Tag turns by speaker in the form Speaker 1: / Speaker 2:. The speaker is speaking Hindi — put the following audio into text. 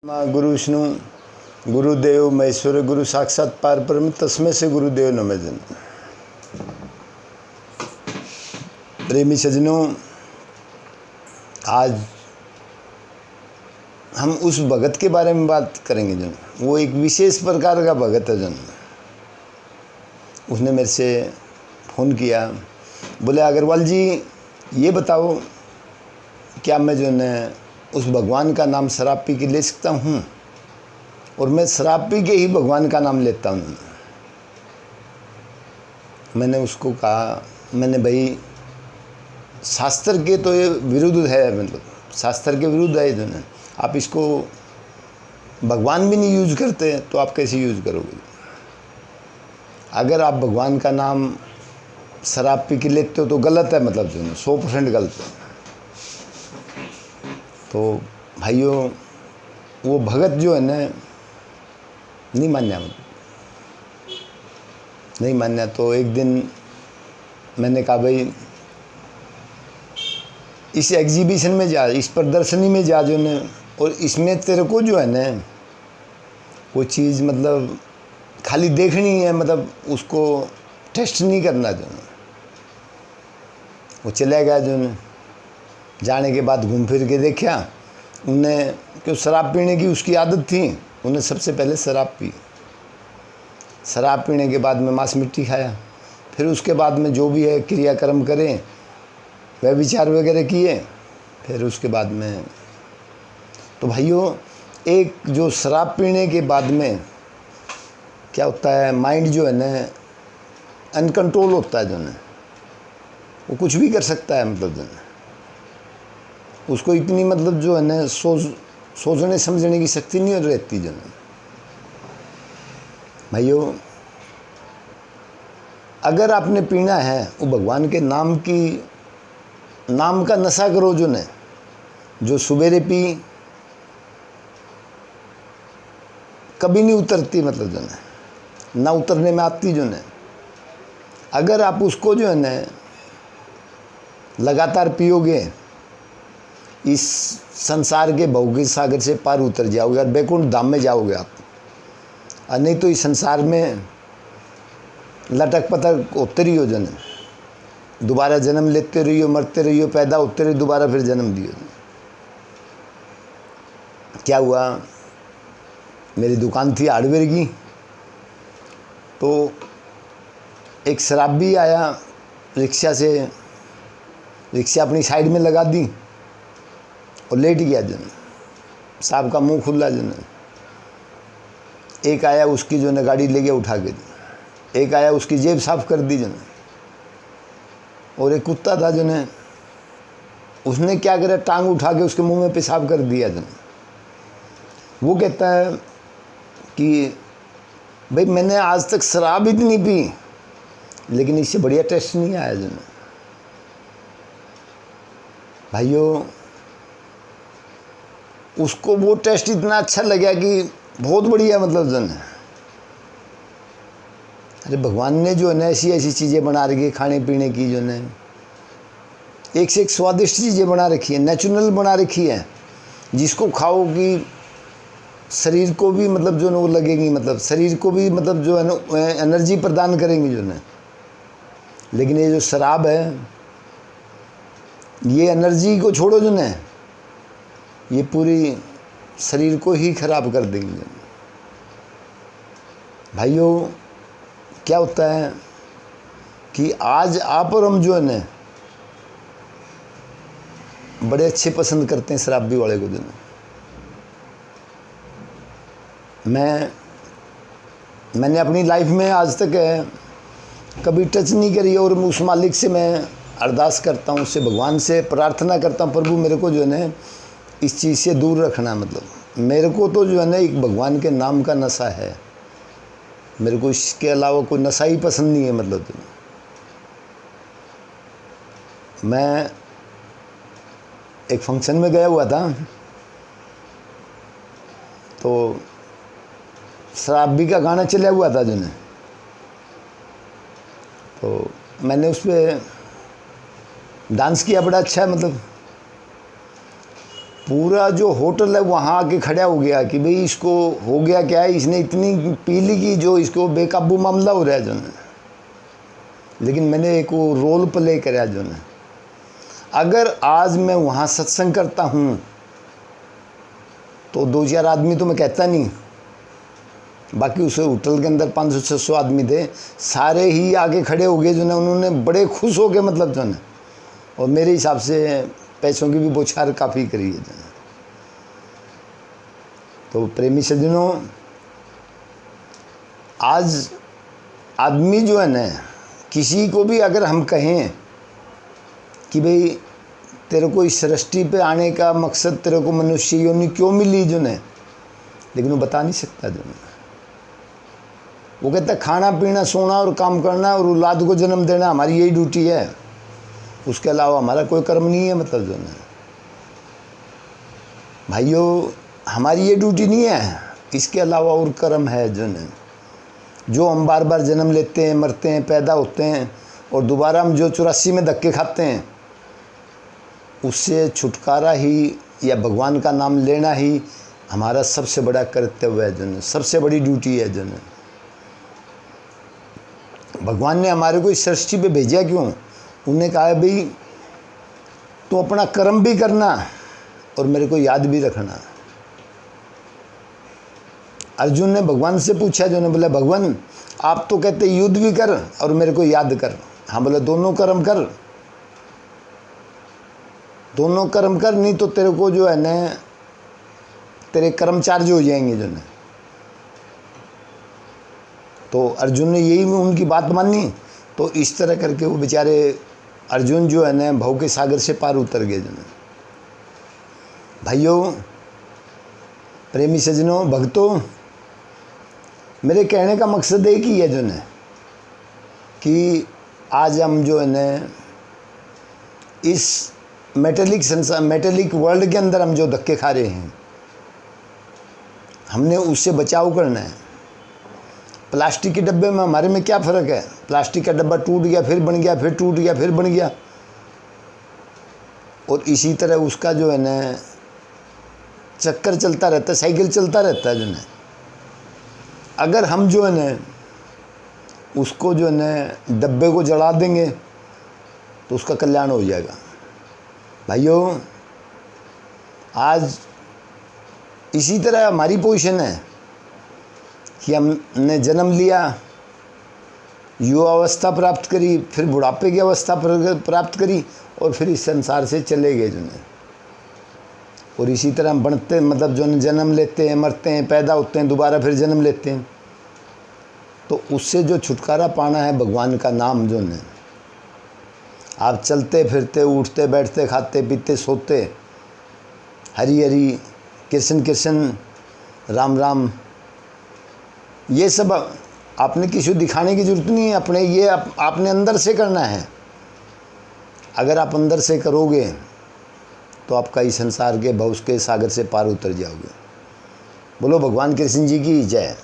Speaker 1: माँ गुरु विष्णु गुरुदेव महेश्वर गुरु साक्षात पार ब्रह्म तस्मै से गुरुदेव नमः जन। प्रेमी सज्जनों, आज हम उस भगत के बारे में बात करेंगे जन। वो एक विशेष प्रकार का भगत है जन। उसने मेरे से फ़ोन किया, बोले अग्रवाल जी ये बताओ क्या मैं जो है उस भगवान का नाम शराब पी के ले सकता हूँ? और मैं शराब पी के ही भगवान का नाम लेता हूँ। मैंने उसको कहा, मैंने भाई शास्त्र के तो ये विरुद्ध है, मतलब शास्त्र के विरुद्ध है जो है। आप इसको भगवान भी नहीं यूज करते तो आप कैसे यूज करोगे? अगर आप भगवान का नाम शराब पी के लेते हो तो गलत है, मतलब जो है 100% गलत है। तो भाइयों, वो भगत जो है ना नहीं मान्या, नहीं मान्या। तो एक दिन मैंने कहा भाई इस एग्जीबिशन में जा, इस प्रदर्शनी में जा जो ने, और इसमें तेरे को जो है ना वो चीज़ मतलब खाली देखनी है, मतलब उसको टेस्ट नहीं करना जो है। वो चला गया जो ने, जाने के बाद घूम फिर के देखा उन्हें, क्यों शराब पीने की उसकी आदत थी। उन्हें सबसे पहले शराब पी, शराब पीने के बाद में मांस मिट्टी खाया, फिर उसके बाद में जो भी है क्रियाक्रम करें वह विचार वगैरह किए, फिर उसके बाद में तो भाइयों एक जो शराब पीने के बाद में क्या होता है, माइंड जो है ना अनकंट्रोल होता है जो है, वो कुछ भी कर सकता है, मतलब जो है उसको इतनी मतलब जो है ना सोचने समझने की शक्ति नहीं रहती जो है। भाइयों अगर आपने पीना है वो भगवान के नाम का नशा करो जो ने, जो सुबेरे पी कभी नहीं उतरती, मतलब जो है ना उतरने में आती जो ने। अगर आप उसको जो है ना लगातार पियोगे, इस संसार के भौतिक सागर से पार उतर जाओगे और बैकुंठ धाम में जाओगे आप। और नहीं तो इस संसार में लटक पटक होते रहियो जन, दोबारा जन्म लेते रहियो, मरते रहियो, पैदा होते रहियो, दोबारा फिर जन्म दियो। क्या हुआ, मेरी दुकान थी हार्डवेयर की, तो एक शराबी आया रिक्शा से, रिक्शा अपनी साइड में लगा दी और लेट गया जन। साहब का मुंह खुला जन। एक आया उसकी जो है गाड़ी ले गया उठा के, एक आया उसकी जेब साफ कर दी जन। और एक कुत्ता था जो ने, उसने क्या करा, टांग उठा के उसके मुंह में पेशाब कर दिया जन। वो कहता है कि भाई मैंने आज तक शराब इतनी पी लेकिन इससे बढ़िया टेस्ट नहीं आया जन। भाइयों उसको वो टेस्ट इतना अच्छा लगा कि बहुत बढ़िया, मतलब जन। अरे भगवान ने जो है ना ऐसी ऐसी चीज़ें बना रखी है खाने पीने की, जो है एक से एक स्वादिष्ट चीज़ें बना रखी है, नेचुरल बना रखी है, जिसको खाओ कि शरीर को भी मतलब जो है वो लगेगी, मतलब शरीर को भी मतलब जो है ना एनर्जी प्रदान करेंगी जो है। लेकिन ये जो शराब है ये एनर्जी को छोड़ो जो है, ये पूरी शरीर को ही खराब कर देगी। भाइयों क्या होता है कि आज आप और हम जो है ना बड़े अच्छे पसंद करते हैं शराबी वाले को जो है। मैंने अपनी लाइफ में आज तक कभी टच नहीं करी, और उस मालिक से मैं अरदास करता हूँ, उससे भगवान से प्रार्थना करता हूँ, प्रभु मेरे को जो है ना इस चीज़ से दूर रखना। मतलब मेरे को तो जो है ना एक भगवान के नाम का नशा है, मेरे को इसके अलावा कोई नशा ही पसंद नहीं है। मतलब तो मैं एक फंक्शन में गया हुआ था, तो शराबी का गाना चला हुआ था जो ने, तो मैंने उस पर डांस किया, बड़ा अच्छा है, मतलब पूरा जो होटल है वहाँ आके खड़ा हो गया कि भाई इसको हो गया क्या है, इसने इतनी पी ली कि जो इसको बेकाबू मामला हो रहा है जो है। लेकिन मैंने एक वो रोल प्ले करा जो है। अगर आज मैं वहाँ सत्संग करता हूँ तो 2-4 आदमी तो मैं कहता नहीं, बाकी उस होटल के अंदर 500-600 आदमी थे, सारे ही आके खड़े हो गए जो है। उन्होंने बड़े खुश हो गए मतलब जो है। और मेरे हिसाब से पैसों की भी बौछार काफ़ी करी है जो है। तो प्रेमी सज्जनों, आज आदमी जो है ना, किसी को भी अगर हम कहें कि भाई तेरे को इस सृष्टि पे आने का मकसद, तेरे को मनुष्य योनि क्यों मिली जो है, लेकिन वो बता नहीं सकता जो है। वो कहता है खाना पीना सोना और काम करना और औलाद को जन्म देना हमारी यही ड्यूटी है, उसके अलावा हमारा कोई कर्म नहीं है मतलब जो है। भाइयों, हमारी ये ड्यूटी नहीं है, इसके अलावा और कर्म है जो है। जो हम बार बार जन्म लेते हैं, मरते हैं, पैदा होते हैं और दोबारा हम जो 84 में धक्के खाते हैं, उससे छुटकारा ही या भगवान का नाम लेना ही हमारा सबसे बड़ा कर्तव्य है जो है, सबसे बड़ी ड्यूटी है जो है। भगवान ने हमारे को इस सृष्टि पे भेजा क्यों? उन्हें कहा है भाई तो अपना कर्म भी करना और मेरे को याद भी रखना। अर्जुन ने भगवान से पूछा जो ने, बोला भगवान आप तो कहते युद्ध भी कर और मेरे को याद कर। हाँ, बोला दोनों कर्म कर, दोनों कर्म कर, नहीं तो तेरे को जो है ना तेरे कर्म चार्ज हो जाएंगे जो है। तो अर्जुन ने यही उनकी बात मानी। तो इस तरह करके वो बेचारे अर्जुन जो है ना भव के सागर से पार उतर गए जो है। भाइयों, प्रेमी सज्जनों, भक्तों, मेरे कहने का मकसद एक ही है जो है कि आज हम जो है ना इस मेटेलिक संसार, मेटेलिक वर्ल्ड के अंदर हम जो धक्के खा रहे हैं, हमने उससे बचाव करना है। प्लास्टिक के डब्बे में हमारे में क्या फ़र्क है? प्लास्टिक का डब्बा टूट गया, फिर बन गया, फिर टूट गया, फिर बन गया। और इसी तरह उसका जो है ना चक्कर चलता रहता है, साइकिल चलता रहता है जो है। अगर हम जो है ना उसको जो है ना डब्बे को जला देंगे तो उसका कल्याण हो जाएगा। भाइयों, आज इसी तरह हमारी पोजीशन है कि हमने जन्म लिया, युवा अवस्था प्राप्त करी, फिर बुढ़ापे की अवस्था प्राप्त करी और फिर इस संसार से चले गए जो है। और इसी तरह हम बढ़ते, मतलब जो जन्म लेते हैं, मरते हैं, पैदा होते हैं, दोबारा फिर जन्म लेते हैं। तो उससे जो छुटकारा पाना है भगवान का नाम जो है। आप चलते फिरते, उठते बैठते, खाते पीते, सोते, हरि हरि, कृष्ण कृष्ण, राम राम, ये सब आपने किसी को दिखाने की जरूरत नहीं है। अपने ये आपने अंदर से करना है। अगर आप अंदर से करोगे तो आपका इस संसार के भव के सागर से पार उतर जाओगे। बोलो भगवान कृष्ण जी की जय।